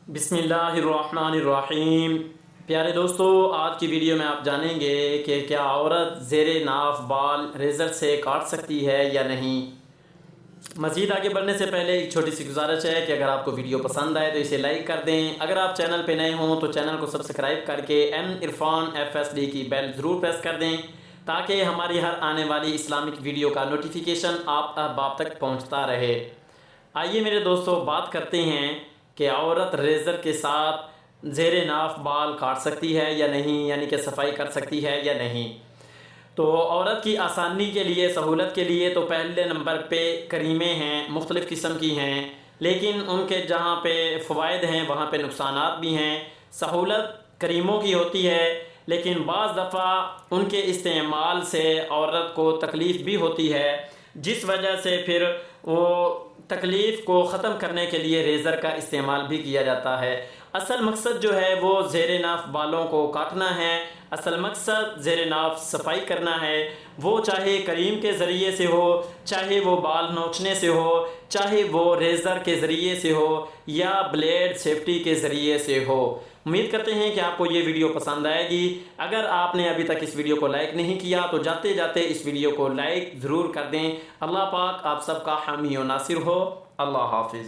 बिस्मिल्लाहिर्रहमानिर्रहीम। प्यारे दोस्तों, आज की वीडियो में आप जानेंगे कि क्या औरत ज़ेरे नाफ बाल रेज़र से काट सकती है या नहीं। मज़ीद आगे बढ़ने से पहले एक छोटी सी गुजारिश है कि अगर आपको वीडियो पसंद आए तो इसे लाइक कर दें। अगर आप चैनल पे नए हों तो चैनल को सब्सक्राइब करके एम इरफान FSD की बेल ज़रूर प्रेस कर दें ताकि हमारी हर आने वाली इस्लामिक वीडियो का नोटिफिकेशन आप अहबाब तक पहुँचता रहे। आइए मेरे दोस्तों, बात करते हैं कि औरत रेज़र के साथ ज़ेरे नाफ बाल काट सकती है या नहीं, यानी कि सफाई कर सकती है या नहीं। तो औरत की आसानी के लिए, सहूलत के लिए तो पहले नंबर पे करीमें हैं, मुख्तलिफ़ किस्म की हैं, लेकिन उनके जहाँ पे फ़वाइद हैं वहाँ पे नुकसानात भी हैं। सहूलत करीमों की होती है, लेकिन बाज़ दफ़ा उनके इस्तेमाल से औरत को तकलीफ़ भी होती है, जिस वजह से फिर वो तकलीफ़ को ख़त्म करने के लिए रेज़र का इस्तेमाल भी किया जाता है। असल मकसद जो है वो ज़ेरे नाफ बालों को काटना है। असल मकसद ज़ेरे नाफ सफाई करना है, वो चाहे करीम के ज़रिए से हो, चाहे वो बाल नोचने से हो, चाहे वो रेज़र के ज़रिए से हो या ब्लेड सेफ्टी के ज़रिए से हो। उम्मीद करते हैं कि आपको ये वीडियो पसंद आएगी। अगर आपने अभी तक इस वीडियो को लाइक नहीं किया तो जाते जाते इस वीडियो को लाइक ज़रूर कर दें। अल्लाह पाक आप सबका हामी और नासिर हो। अल्लाह हाफिज़।